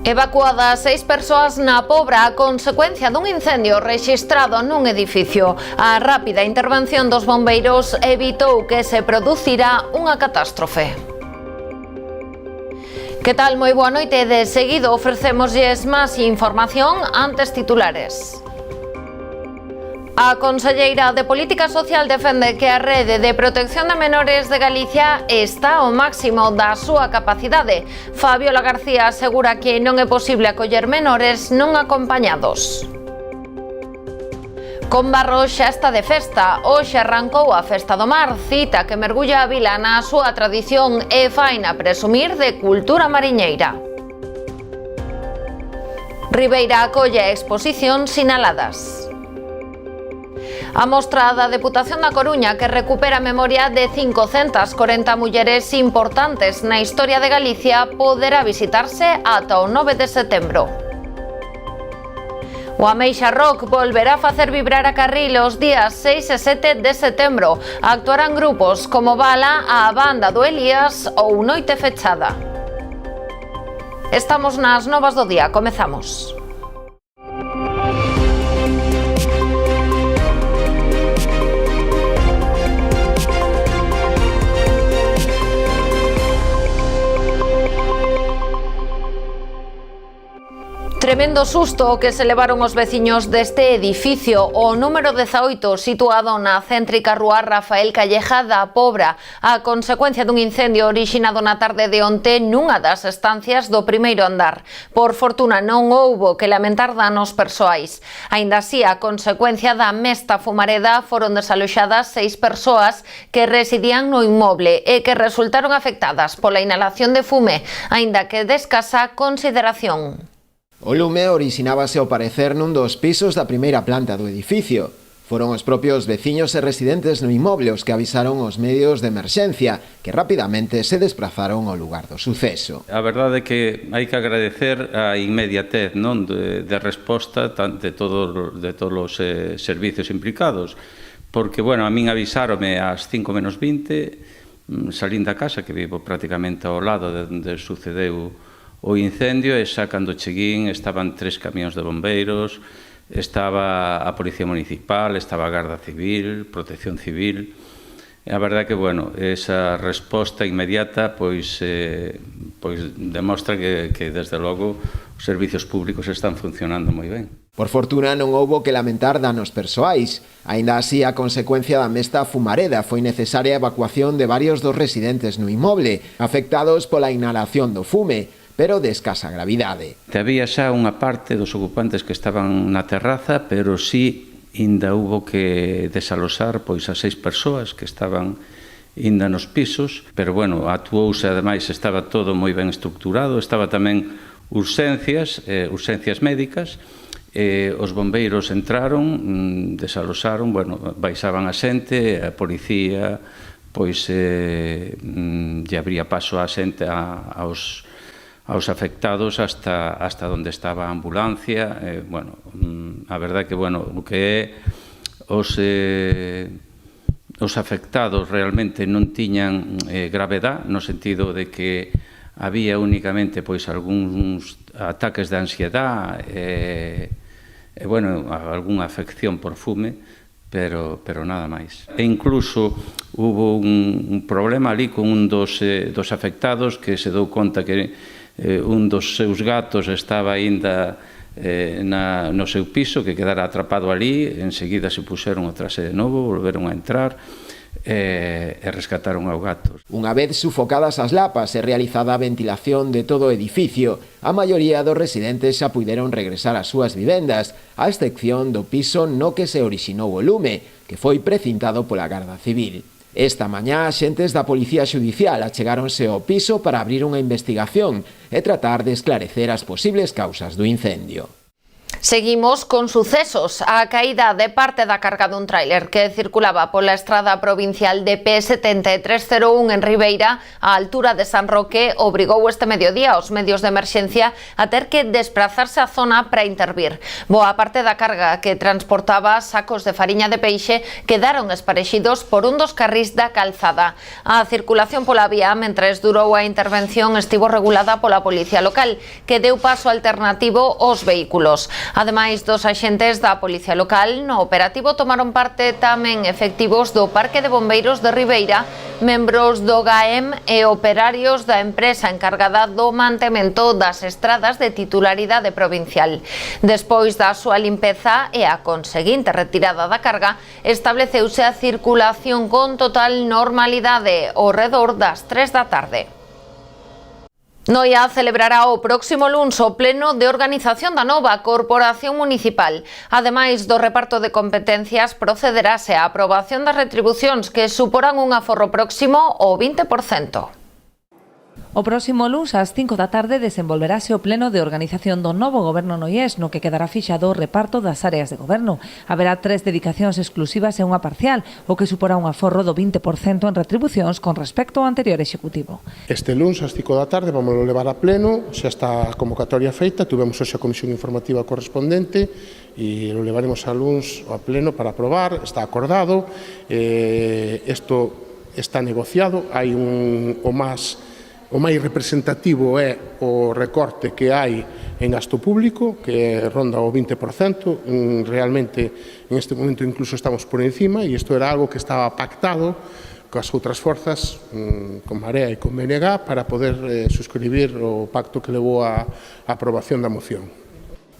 Evacuadas 6 persoas na Pobra a consecuencia dun incendio rexistrado nun edificio. A rápida intervención dos bombeiros evitou que se producira unha catástrofe. Que tal? Moi boa noite. De seguido ofrecémoslles máis información antes titulares. A conselleira de Política Social defende que a Rede de Protección de Menores de Galicia está ao máximo da súa capacidade. Fabiola García asegura que non é posible acoller menores non acompañados. Combarro xa está de festa. Hoxe arrancou a Festa do Mar, cita que mergulla a vila na súa tradición e faina presumir de cultura mariñeira. Ribeira acolle a exposición Sinaladas. A mostra da Deputación da Coruña, que recupera a memoria de 540 mulleres importantes na historia de Galicia, poderá visitarse ata o 9 de setembro. O Ameixa Rock volverá a facer vibrar a Carril os días 6 e 7 de setembro. Actuarán grupos como Bala, a Banda do Elías ou Noite Fechada. Estamos nas novas do día, comezamos. Tremendo susto o que se levaron os veciños deste edificio, o número 18, situado na céntrica rúa Rafael Calleja da Pobra, a consecuencia dun incendio orixinado na tarde de onte nunha das estancias do primeiro andar. Por fortuna non houbo que lamentar danos persoais. Aínda así, a consecuencia da mesta fumareda foron desaloxadas 6 persoas que residían no inmoble e que resultaron afectadas pola inhalación de fume, aínda que de escasa consideración. O lume orixinábase ao parecer nun dos pisos da primeira planta do edificio. Foron os propios veciños e residentes no inmoble os que avisaron os medios de emerxencia, que rapidamente se desprazaron ao lugar do suceso. A verdade é que hai que agradecer a inmediatez de resposta de todos os servicios implicados, porque, a min avisáronme ás 5 menos 20, salín da casa, que vivo prácticamente ao lado de onde sucedeu o incendio, e xa cando cheguín estaban 3 camións de bombeiros, estaba a Policía Municipal, estaba a Garda Civil, Protección Civil. E a verdade é que, esa resposta inmediata pois demostra que desde logo os servizos públicos están funcionando moi ben. Por fortuna non houbo que lamentar danos persoais. Aínda así, a consecuencia da mesta fumareda foi necesaria a evacuación de varios dos residentes no inmoble, afectados pola inhalación do fume, pero de escasa gravidade. Había xa unha parte dos ocupantes que estaban na terraza, pero sí ainda hubo que desaloxar as 6 persoas que estaban ainda nos pisos, pero actuouse, ademais estaba todo moi ben estructurado, estaba tamén urxencias médicas, os bombeiros entraron, desaloxaron, baixaban a xente, a policía lle abría paso a xente aos afectados hasta onde estaba a ambulancia. A verdade que, o que é os afectados realmente non tiñan gravedade, no sentido de que había únicamente algúns ataques de ansiedade e algunha afección por fume, pero nada máis. E incluso hubo un problema ali con un dos afectados que se dou conta que un dos seus gatos estaba aínda no seu piso, que quedara atrapado ali. Enseguida se puxeron outra de novo, volveron a entrar e rescataron ao gato. Unha vez sufocadas as lapas e realizada a ventilación de todo o edificio, a maioría dos residentes xa puideron regresar ás súas vivendas, a excepción do piso no que se orixinou o lume, que foi precintado pola Garda Civil. Esta mañá, axentes da Policía Xudicial achegáronse ao piso para abrir unha investigación e tratar de esclarecer as posibles causas do incendio. Seguimos con sucesos. A caída de parte da carga dun tráiler que circulaba pola estrada provincial de P7301 en Ribeira, á altura de San Roque, obrigou este mediodía aos medios de emerxencia a ter que desplazarse á zona para intervir. Boa parte da carga que transportaba sacos de fariña de peixe quedaron esparexidos por un dos carrís da calzada. A circulación pola vía, mentres durou a intervención, estivo regulada pola policía local, que deu paso alternativo aos vehículos. Ademais dos axentes da Policía Local, no operativo tomaron parte tamén efectivos do Parque de Bombeiros de Ribeira, membros do GAEM e operarios da empresa encargada do mantemento das estradas de titularidade provincial. Despois da súa limpeza e a conseguinte retirada da carga, estableceuse a circulación con total normalidade ao redor das 3 da tarde. Noia celebrará o próximo luns o pleno de organización da nova Corporación Municipal. Ademais do reparto de competencias, procederase á aprobación das retribucións que suporán un aforro próximo ao 20%. O próximo luns ás 5 da tarde desenvolverase o pleno de organización do novo goberno noiés, no que quedará fixado o reparto das áreas de goberno. Haberá 3 dedicacións exclusivas e unha parcial, o que suporá un aforro do 20% en retribucións con respecto ao anterior executivo. Este luns ás 5 da tarde vamos levar a pleno, xa está a convocatoria feita, tuvemos hoxe a comisión informativa correspondente e lo levaremos a luns a pleno para aprobar, está acordado, isto está negociado, hai o máis representativo é o recorte que hai en gasto público, que ronda o 20%, realmente en este momento incluso estamos por encima, e isto era algo que estaba pactado coas outras forzas, con Marea e con BNG, para poder suscribir o pacto que levou á aprobación da moción.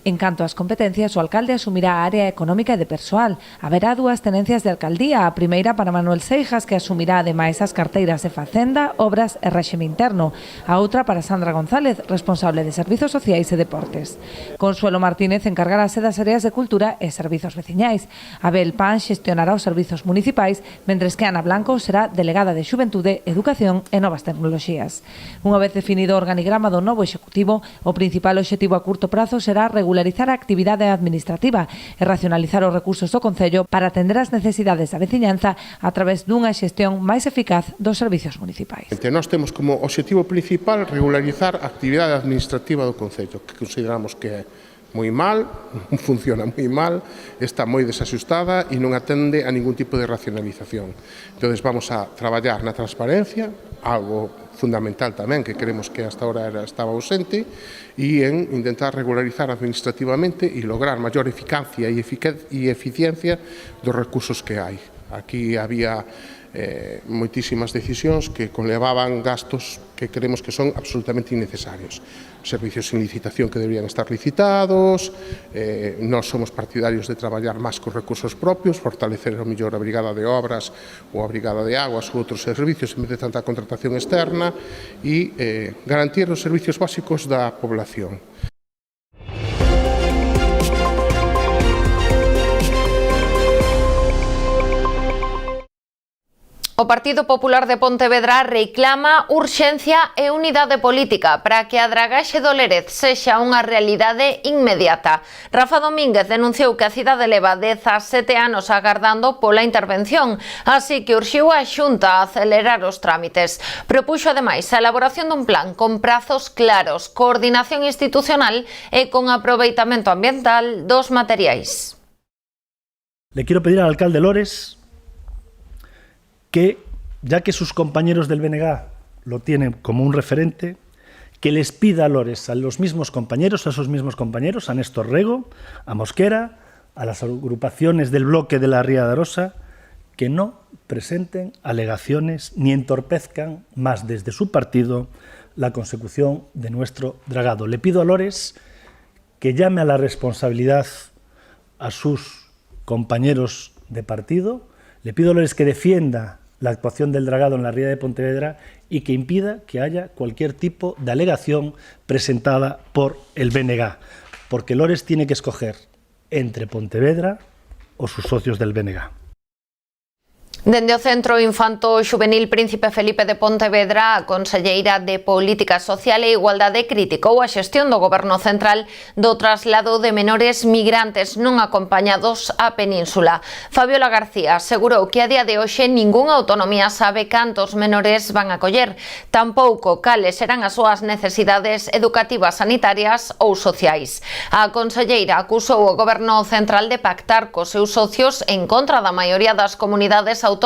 En canto ás competencias, o alcalde asumirá a área económica e de persoal. Haberá 2 tenencias de alcaldía, a primeira para Manuel Seijas, que asumirá ademais as carteiras de Facenda, Obras e Réxime Interno. A outra para Sandra González, responsable de Servizos Sociais e Deportes. Consuelo Martínez encargarase das áreas de Cultura e Servizos Veciñais. Abel Pan xestionará os servizos municipais, mentres que Ana Blanco será delegada de Xuventude, Educación e Novas Tecnoloxías. Unha vez definido o organigrama do novo executivo, o principal obxectivo a curto prazo será regularizar a actividade administrativa e racionalizar os recursos do Concello para atender as necesidades da veciñanza a través dunha xestión máis eficaz dos servizos municipais. Nós temos como obxectivo principal regularizar a actividade administrativa do Concello, que consideramos que é moi mal, non funciona moi mal, está moi desaxustada e non atende a ningún tipo de racionalización. Entón, vamos a traballar na transparencia, algo fundamental tamén, que creemos que hasta ahora estaba ausente, e en intentar regularizar administrativamente e lograr maior eficacia e eficiencia dos recursos que hai. Aquí había moitísimas decisións que conlevaban gastos que creemos que son absolutamente innecesarios. Servicios sin licitación que deberían estar licitados, nós somos partidarios de traballar máis cos recursos propios, fortalecer o mellor a Brigada de Obras ou a Brigada de Aguas ou outros servicios en vez de tanta contratación externa e garantir os servicios básicos da población. O Partido Popular de Pontevedra reclama urxencia e unidade política para que a dragaxe do Lérez sexa unha realidade inmediata. Rafa Domínguez denunciou que a cidade leva 17 anos agardando pola intervención, así que urxiu a Xunta a acelerar os trámites. Propuxo ademais a elaboración dun plan con prazos claros, coordinación institucional e con aproveitamento ambiental dos materiais. Le quiero pedir al alcalde Lores que, ya que sus compañeros del BNG lo tienen como un referente, que les pida a Lores, a los mismos compañeros, a esos mismos compañeros, a Néstor Rego, a Mosquera, a las agrupaciones del bloque de la Ría de Arosa, que no presenten alegaciones ni entorpezcan más desde su partido la consecución de nuestro dragado. Le pido a Lores que llame a la responsabilidad a sus compañeros de partido, le pido a Lores que defienda la actuación del dragado en la ría de Pontevedra y que impida que haya cualquier tipo de alegación presentada por el BNG, porque Lores tiene que escoger entre Pontevedra o sus socios del BNG. Dende o Centro Infanto Xuvenil Príncipe Felipe de Pontevedra, a conselleira de Política Social e Igualdade criticou a xestión do Goberno Central do traslado de menores migrantes non acompañados á península. Fabiola García asegurou que a día de hoxe ningunha autonomía sabe cantos menores van a acoller, tampouco cales serán as súas necesidades educativas, sanitarias ou sociais. A conselleira acusou o Goberno Central de pactar cos seus socios en contra da maioría das comunidades autónomas,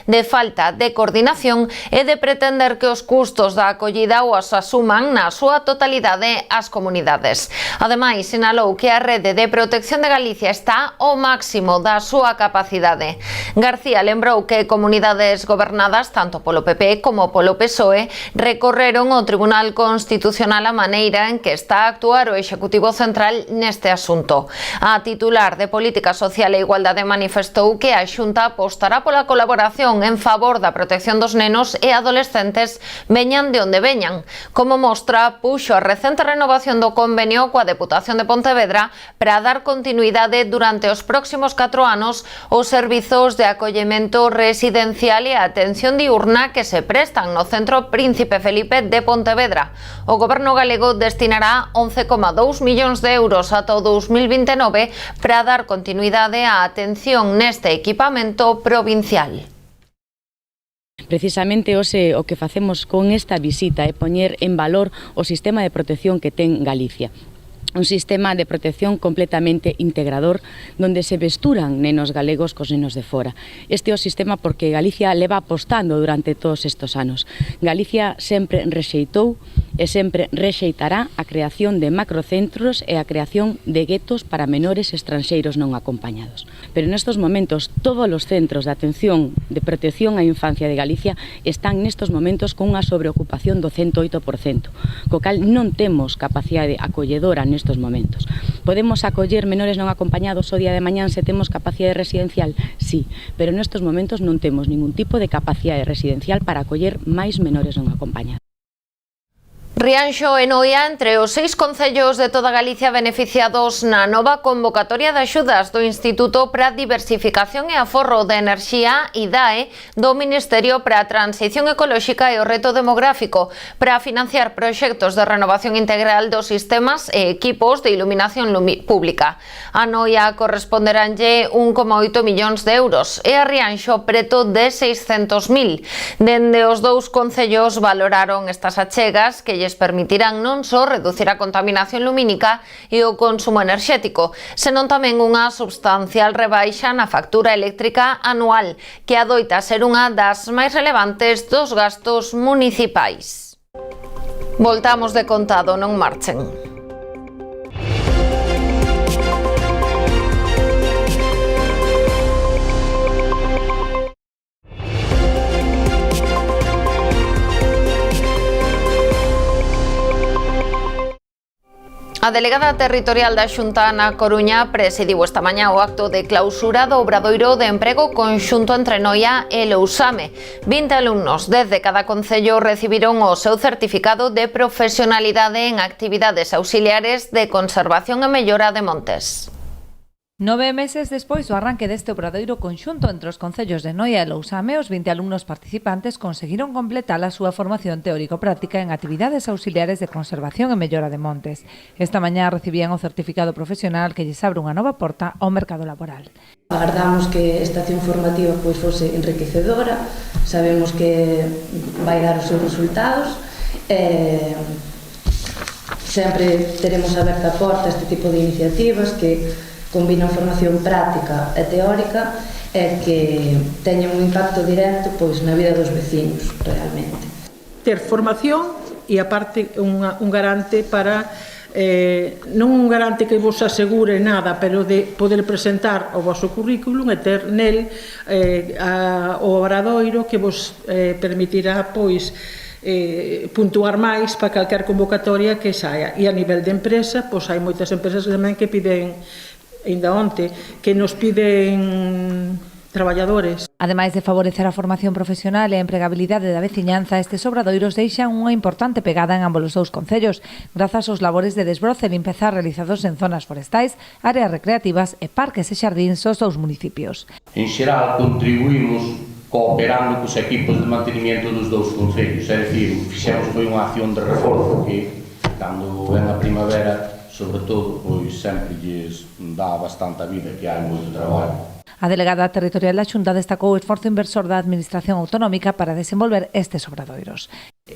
de falta de coordinación e de pretender que os custos da acollida os asuman na súa totalidade as comunidades. Ademais, sinalou que a Rede de Protección de Galicia está ao máximo da súa capacidade. García lembrou que comunidades gobernadas tanto polo PP como polo PSOE recorreron ao Tribunal Constitucional a maneira en que está a actuar o Executivo Central neste asunto. A titular de Política Social e Igualdade manifestou que a Xunta apostará pola colaboración en favor da protección dos nenos e adolescentes veñan de onde veñan. Como mostra, puxo a recente renovación do convenio coa Deputación de Pontevedra para dar continuidade durante os próximos 4 anos os servizos de acollemento residencial e a atención diurna que se prestan no Centro Príncipe Felipe de Pontevedra. O Goberno galego destinará 11,2 millóns de euros ata o 2029 para dar continuidade á atención neste equipamento provincial. Precisamente hoxe o que facemos con esta visita é poñer en valor o sistema de protección que ten Galicia. Un sistema de protección completamente integrador donde se vesturan nenos galegos cos nenos de fora. Este é o sistema porque Galicia leva apostando durante todos estes anos. Galicia sempre rexeitou e sempre rexeitará a creación de macrocentros e a creación de guetos para menores estranxeiros non acompañados. Pero nestes momentos todos os centros de atención de protección á infancia de Galicia están nestes momentos con unha sobreocupación do 108%, co cal non temos capacidade acolledora nestes momentos. Podemos acoller menores non acompañados o día de mañán se temos capacidade residencial? Sí, pero nestes momentos non temos ningún tipo de capacidade residencial para acoller máis menores non acompañados. Rianxo e Noia, entre os 6 concellos de toda Galicia beneficiados na nova convocatoria de axudas do Instituto para a Diversificación e Aforro de Enerxía, IDAE, do Ministerio para a Transición Ecolóxica e o Reto Demográfico, para financiar proxectos de renovación integral dos sistemas e equipos de iluminación pública. A Noia corresponderánlle 1,8 millóns de euros e a Rianxo preto de 600.000. Dende os dous concellos valoraron estas achegas que lles permitirán non só reducir a contaminación lumínica e o consumo enerxético, senón tamén unha substancial rebaixa na factura eléctrica anual, que adoita ser unha das máis relevantes dos gastos municipais. Voltamos de contado, non marchen. A delegada territorial da Xunta na Coruña presidiu esta mañá o acto de clausura do obradoiro de emprego conxunto entre Noia e Lousame. 20 alumnos desde cada concello recibiron o seu certificado de profesionalidade en actividades auxiliares de conservación e mellora de montes. 9 meses despois do arranque deste obradoiro conxunto entre os concellos de Noia e Lousame, os 20 alumnos participantes conseguiron completar a súa formación teórico-práctica en actividades auxiliares de conservación e mellora de montes. Esta mañá recibían o certificado profesional que lles abre unha nova porta ao mercado laboral. Agardamos que esta acción formativa fose enriquecedora, sabemos que vai dar os seus resultados, sempre teremos aberta a porta a este tipo de iniciativas que combinan formación práctica e teórica e que teñen un impacto directo na vida dos veciños, realmente. Ter formación e, aparte, un garante para, non un garante que vos asegure nada, pero de poder presentar o vosso currículum e ter nel o obradoiro que vos permitirá, puntuar máis para calquer convocatoria que saia. E a nivel de empresa, hai moitas empresas tamén que piden, ainda onte, que nos piden traballadores. Ademais de favorecer a formación profesional e a empregabilidade da veciñanza, estes obradoiros deixan unha importante pegada en ambos os dous concellos, grazas aos labores de desbroce e limpeza realizados en zonas forestais, áreas recreativas e parques e xardíns dos dous municipios. En xeral, contribuímos cooperando cos equipos de mantenimiento dos dous concellos, é dicir, fixemos foi unha acción de reforzo que, cando ven a primavera, sobre todo, pois sempre lles dá bastante a vida, que hai moito traballo. A delegada territorial da Xunta destacou o esforzo inversor da Administración Autonómica para desenvolver estes obradoiros.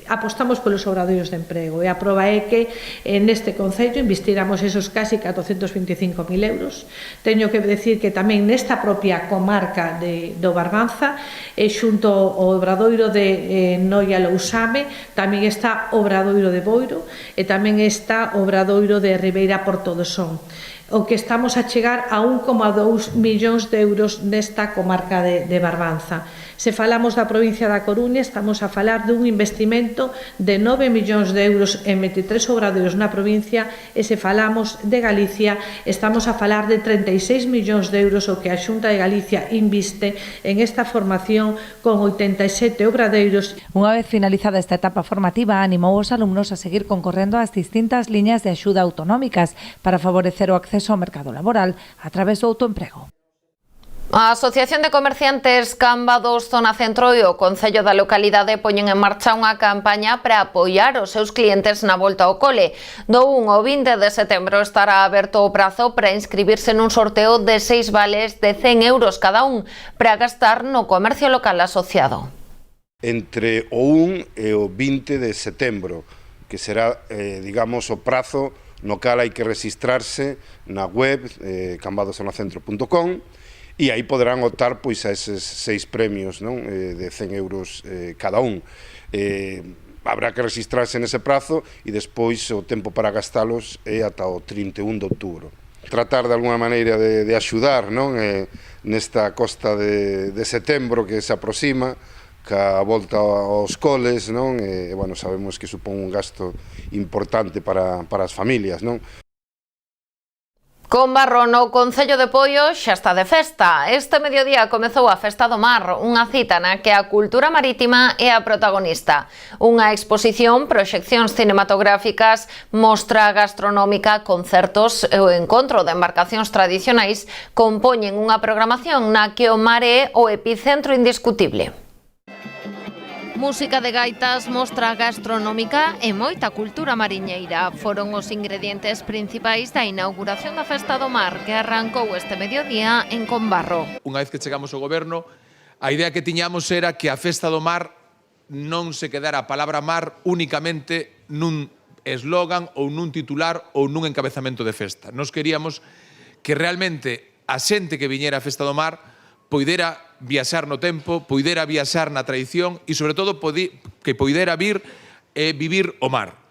Apostamos polos obradoiros de emprego e a proba é que neste concello investiramos esos casi 425.000 euros. Teño que decir que tamén nesta propia comarca do Barbanza, xunto ao obradoiro de Noia Lousame, tamén está o obradoiro de Boiro e tamén está o obradoiro de Ribeira Porto do Son, o que estamos a chegar a 1,2 millóns de euros nesta comarca de Barbanza. Se falamos da provincia da Coruña, estamos a falar dun investimento de 9 millóns de euros en 23 obradoiros na provincia, e se falamos de Galicia, estamos a falar de 36 millóns de euros o que a Xunta de Galicia inviste en esta formación con 87 obradeiros. Unha vez finalizada esta etapa formativa, animou os alumnos a seguir concorrendo ás distintas liñas de axuda autonómicas para favorecer o acceso ao mercado laboral a través do autoemprego. A Asociación de Comerciantes Cambados Zona Centro e o Concello da localidade poñen en marcha unha campaña para apoiar os seus clientes na volta ao cole. Do 1 ao 20 de setembro estará aberto o prazo para inscribirse nun sorteo de 6 vales de 100 euros cada un para gastar no comercio local asociado. Entre o 1 e o 20 de setembro, que será, digamos, o prazo no cal hai que registrarse na web cambadosonacentro.com, e aí poderán optar pois a eses 6 premios, non? De 100 euros cada un. Habrá que registrarse nese prazo e despois o tempo para gastalos é ata o 31 de outubro. Tratar de alguna maneira de axudar, non? Nesta costa de setembro que se aproxima, ca volta aos coles, non? E, bueno, sabemos que supón un gasto importante para as familias, non? Combarro no Concello de Poio xa está de festa. Este mediodía comezou a Festa do Mar, unha cita na que a cultura marítima é a protagonista. Unha exposición, proxeccións cinematográficas, mostra gastronómica, concertos e o encontro de embarcacións tradicionais compoñen unha programación na que o mar é o epicentro indiscutible. Música de gaitas, mostra gastronómica e moita cultura mariñeira foron os ingredientes principais da inauguración da Festa do Mar que arrancou este mediodía en Combarro. Unha vez que chegamos ao goberno, a idea que tiñamos era que a Festa do Mar non se quedara a palabra mar únicamente nun eslogan ou nun titular ou nun encabezamento de festa. Nos queríamos que realmente a xente que viñera a Festa do Mar poidera viaxar no tempo, poidera viaxar na tradición e, sobre todo, que poidera vir e vivir o mar.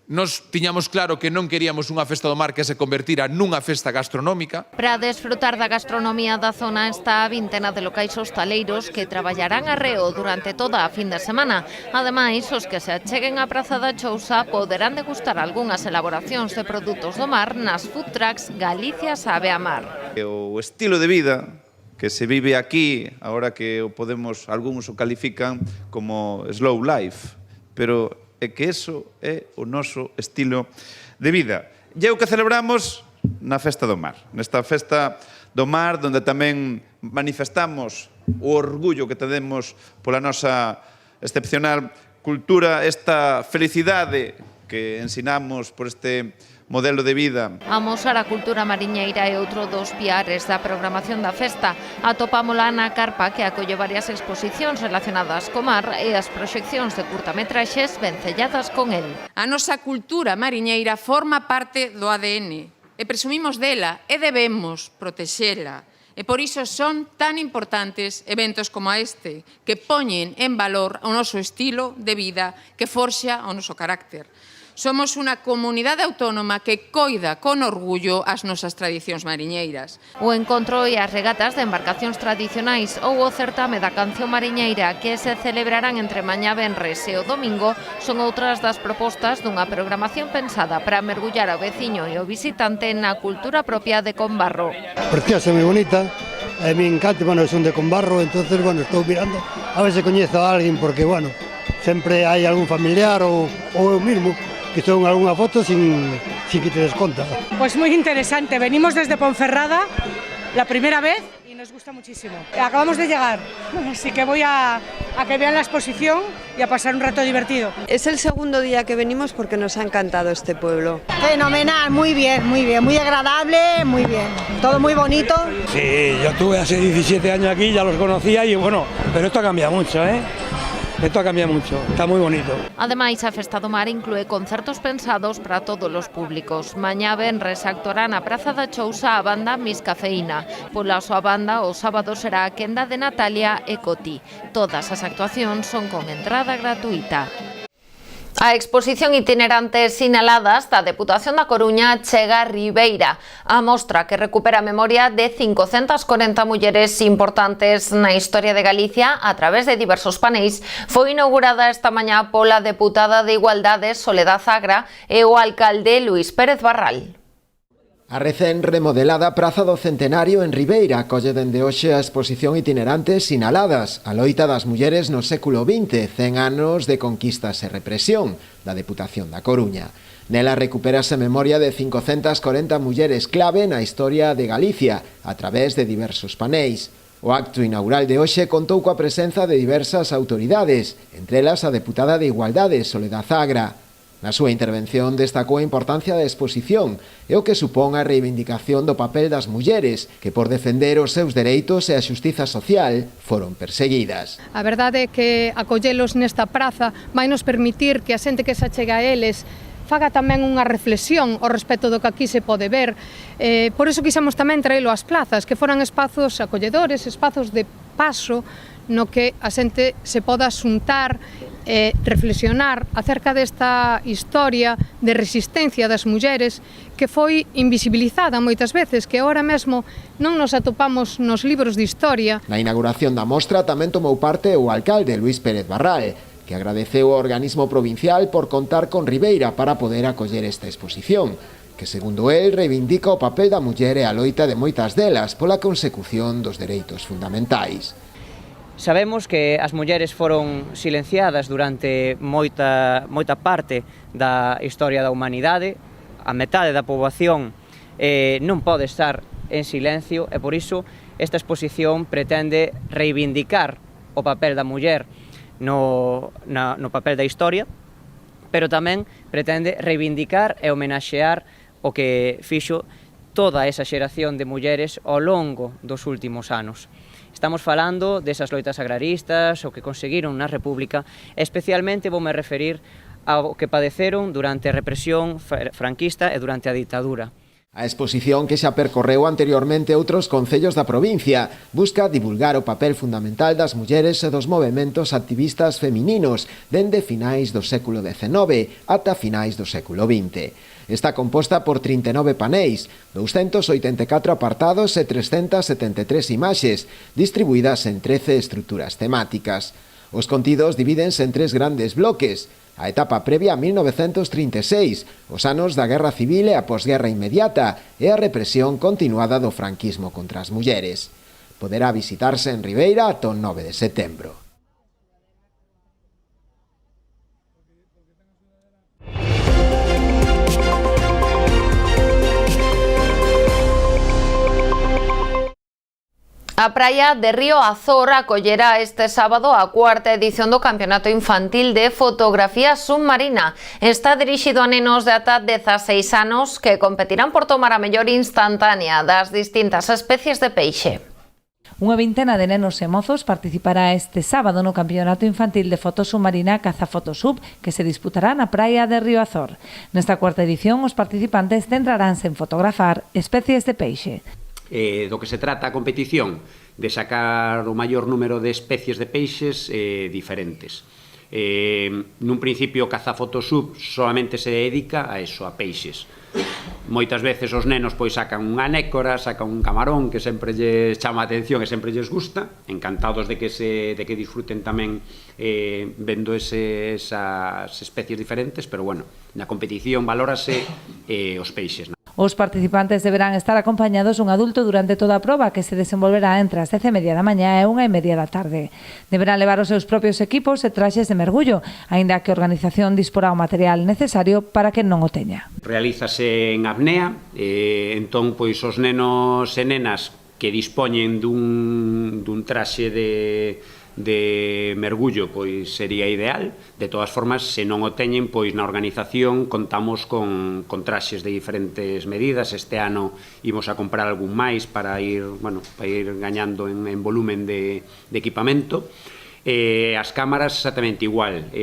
Nos tiñamos claro que non queríamos unha Festa do Mar que se convertira nunha festa gastronómica. Para desfrutar da gastronomía da zona está a vintena de locais hostaleiros que traballarán arreo durante toda a fin de semana. Ademais, os que se acheguen á Praza da Chousa poderán degustar algunhas elaboracións de produtos do mar nas food trucks Galicia Sabe a Mar. O estilo de vida que se vive aquí, agora que o podemos, algúns o califican como slow life, pero é que eso é o noso estilo de vida. E é o que celebramos na Festa do Mar. Nesta Festa do Mar, onde tamén manifestamos o orgullo que tenemos pola nosa excepcional cultura, esta felicidade que ensinamos por este modelo de vida. Amosar a cultura mariñeira é outro dos piares da programación da festa. Atopámola na carpa que acolle varias exposicións relacionadas co mar e as proxeccións de curtametraxes vencelladas con el. A nosa cultura mariñeira forma parte do ADN e presumimos dela e debemos protexela. E por iso son tan importantes eventos como este, que poñen en valor o noso estilo de vida, que forxa o noso carácter. Somos unha comunidade autónoma que coida con orgullo as nosas tradicións mariñeiras. O encontro e as regatas de embarcacións tradicionais ou o certame da canción mariñeira que se celebrarán entre mañá venres e o domingo son outras das propostas dunha programación pensada para mergullar ao veciño e ao visitante na cultura propia de Combarro. Preciosa, moi bonita, me encanta, bueno, son de Conbarro, entonces, bueno, estou mirando a ver se coñezo a alguén, porque, bueno, sempre hai algún familiar ou eu mismo que son algunha foto sin que te des conta. Pues muy interesante, venimos desde Ponferrada la primera vez y nos gusta muchísimo. Acabamos de llegar, así que voy a que vean la exposición y a pasar un rato divertido. Es el segundo día que venimos porque nos ha encantado este pueblo. Fenomenal, muy bien, muy agradable, muy bien, todo muy bonito. Sí, yo estuve hace 17 años aquí, ya los conocía y bueno, pero esto ha cambiado mucho, ¿eh? Esto ha cambiado mucho, está moi bonito. Ademais, a Festa do Mar inclúe concertos pensados para todos os públicos. Mañá venres actuará na Praza da Chousa a banda Mis Cafeína. Pola súa banda, o sábado será a quenda de Natalia e Coti. Todas as actuacións son con entrada gratuita. A exposición itinerante Sinaladas da Deputación da Coruña chega a Ribeira. A mostra, que recupera a memoria de 540 mulleres importantes na historia de Galicia a través de diversos paneis, foi inaugurada esta mañá pola deputada de Igualdade Soledad Agra e o alcalde Luís Pérez Barral. A recén remodelada Praza do Centenario en Ribeira acolle dende hoxe a exposición itinerante Sinaladas, a loita das mulleres no século XX, 100 anos de conquistas e represión, da Deputación da Coruña. Nela recupérase memoria de 540 mulleres clave na historia de Galicia, a través de diversos paneis. O acto inaugural de hoxe contou coa presenza de diversas autoridades, entre elas a deputada de Igualdade, Soledad Agra. Na súa intervención destacou a importancia da exposición e o que supón a reivindicación do papel das mulleres que por defender os seus dereitos e a xustiza social foron perseguidas. A verdade é que acollelos nesta praza vai nos permitir que a xente que se achega a eles faga tamén unha reflexión ao respecto do que aquí se pode ver. Por iso quixemos tamén traelo ás plazas, que foran espazos acolledores, espazos de paso no que a xente se poda xuntar e reflexionar acerca desta historia de resistencia das mulleres que foi invisibilizada moitas veces, que ahora mesmo non nos atopamos nos libros de historia. Na inauguración da mostra tamén tomou parte o alcalde Luís Pérez Barral, que agradeceu ao organismo provincial por contar con Ribeira para poder acoller esta exposición, que segundo el reivindica o papel da muller e a loita de moitas delas pola consecución dos dereitos fundamentais. Sabemos que as mulleres foron silenciadas durante moita parte da historia da humanidade, a metade da poboación non pode estar en silencio e por iso esta exposición pretende reivindicar o papel da muller no papel da historia, pero tamén pretende reivindicar e homenaxear o que fixo toda esa xeración de mulleres ao longo dos últimos anos. Estamos falando desas loitas agraristas, o que conseguiron na República, especialmente voume referir ao que padeceron durante a represión franquista e durante a ditadura. A exposición, que xa percorreu anteriormente outros concellos da provincia, busca divulgar o papel fundamental das mulleres e dos movementos activistas femininos dende finais do século XIX ata finais do século XX. Está composta por 39 paneis, 284 apartados e 373 imaxes, distribuídas en 13 estruturas temáticas. Os contidos divídense en 3 grandes bloques: a etapa previa a 1936, os anos da Guerra Civil e a posguerra inmediata e a represión continuada do franquismo contra as mulleres. Poderá visitarse en Ribeira ata o 9 de setembro. A praia de Río Azor acollerá este sábado a cuarta edición do Campeonato Infantil de Fotografía Submarina. Está dirixido a nenos de ata 16 anos que competirán por tomar a mellor instantánea das distintas especies de peixe. Unha vintena de nenos e mozos participará este sábado no Campeonato Infantil de Foto Submarina Cazafotosub, que se disputará na praia de Río Azor. Nesta cuarta edición, os participantes centraránse en fotografar especies de peixe. Do que se trata a competición, de sacar o maior número de especies de peixes diferentes. Nun principio, Cazafotosub solamente se dedica a eso, a peixes. Moitas veces os nenos pois sacan unha nécora, sacan un camarón que sempre lles chama a atención e sempre lles gusta, encantados de que disfruten tamén vendo esas especies diferentes, pero bueno, na competición valórase os peixes. Os participantes deberán estar acompañados dun adulto durante toda a proba, que se desenvolverá entre as 10:30 da mañá e 1:30 da tarde. Deberán levar os seus propios equipos e traxes de mergullo, aínda que a organización disporá o material necesario para que non o teña. Realízase en apnea, entón pois os nenos e nenas que dispoñen dun traxe de mergullo pois sería ideal. De todas formas, se non o teñen, pois na organización contamos con traxes de diferentes medidas. Este ano imos a comprar algún máis para ir gañando en volumen de equipamento. As cámaras exactamente igual.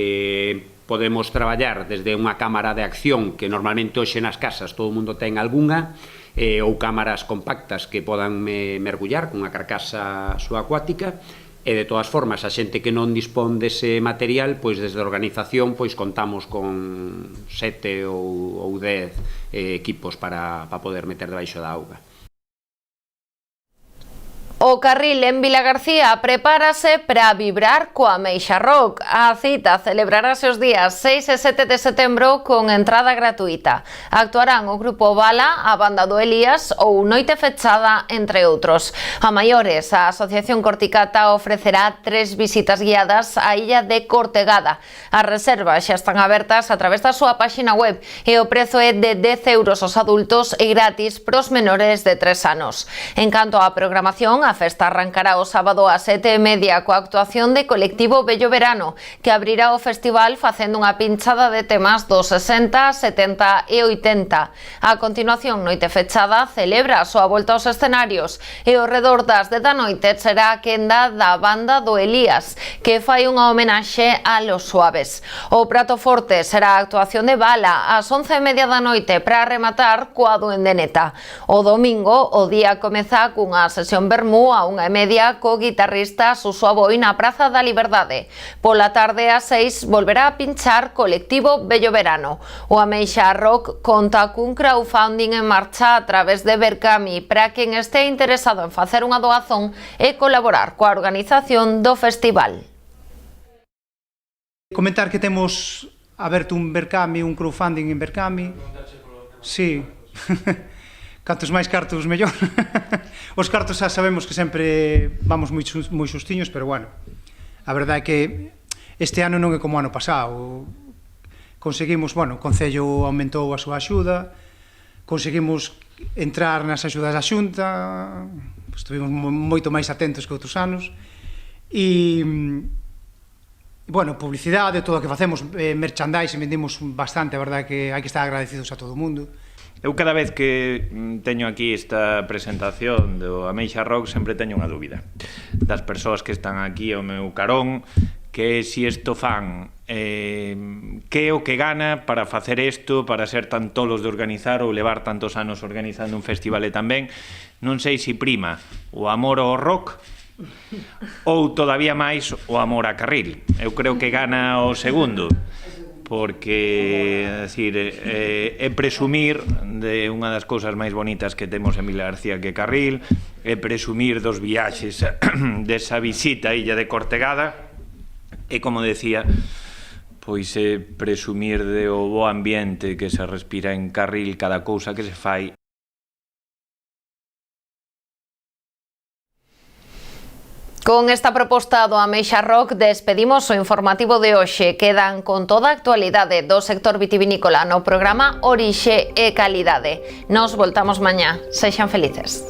Podemos traballar desde unha cámara de acción, que normalmente hoxe nas casas todo o mundo ten algunha, ou cámaras compactas que podan mergullar con unha carcasa subacuática. E de todas formas, a xente que non dispón dese material, pois desde a organización pois contamos con 7 ou 10 equipos para poder meter debaixo da auga. O Carril en Vilagarcía prepárase para vibrar coa Ameixa Rock. A cita celebrarase os días 6 e 7 de setembro con entrada gratuita. Actuarán o grupo Bala, a banda do Elías ou Noite Fechada, entre outros. A maiores, a Asociación Corticata ofrecerá 3 visitas guiadas á illa de Cortegada. As reservas xa están abertas a través da súa páxina web e o prezo é de 10 euros aos adultos e gratis pros menores de 3 anos. En canto á programación, a festa arrancará o sábado ás 7:30 coa actuación de Colectivo Bello Verano, que abrirá o festival facendo unha pinchada de temas dos 60, 70 e 80. A continuación, Noite Fechada celebra a súa volta aos escenarios e ao redor das 10 da noite será a quenda da banda do Elías, que fai unha homenaxe a Los Suaves. O prato forte será a actuación de Bala ás 11:30 da noite para rematar coa Duende Neta. O domingo, o día comeza cunha sesión vermú a 1:30 co guitarrista Suso Aboi na Praza da Liberdade. Pola tarde ás 6 volverá a pinchar Colectivo Bello Verano. O Ameixa Rock conta cun crowdfunding en marcha a través de Berkami para quen este interesado en facer unha doazón e colaborar coa organización do festival. Comentar que temos aberto un Berkami, un crowdfunding en Berkami. Sí. Cantos máis cartos, mellor. Os cartos xa sabemos que sempre vamos moi xustiños, pero bueno, a verdade é que este ano non é como ano pasado. Conseguimos, bueno, o Concello aumentou a súa axuda, conseguimos entrar nas axudas da Xunta, estuvimos moito máis atentos que outros anos, e, bueno, publicidade, todo o que facemos, merchandising, vendimos bastante, a verdade é que hai que estar agradecidos a todo o mundo. Eu cada vez que teño aquí esta presentación do Ameixa Rock sempre teño unha dúbida das persoas que están aquí ao meu carón, que si isto fan que o que gana para facer isto, para ser tan tolos de organizar ou levar tantos anos organizando un festival, e tamén non sei se prima o amor ao rock ou todavía máis o amor a Carril. Eu creo que gana o segundo, porque é presumir de unha das cousas máis bonitas que temos en Vilagarcía, que é Carril, é presumir dos viaxes desa visita á illa de Cortegada, e, como decía, pois é presumir do bo ambiente que se respira en Carril cada cousa que se fai. Con esta proposta do Ameixa Rock despedimos o informativo de hoxe. Quedan con toda a actualidade do sector vitivinícola no programa Orixe e Calidade. Nos voltamos mañá. Sexan felices.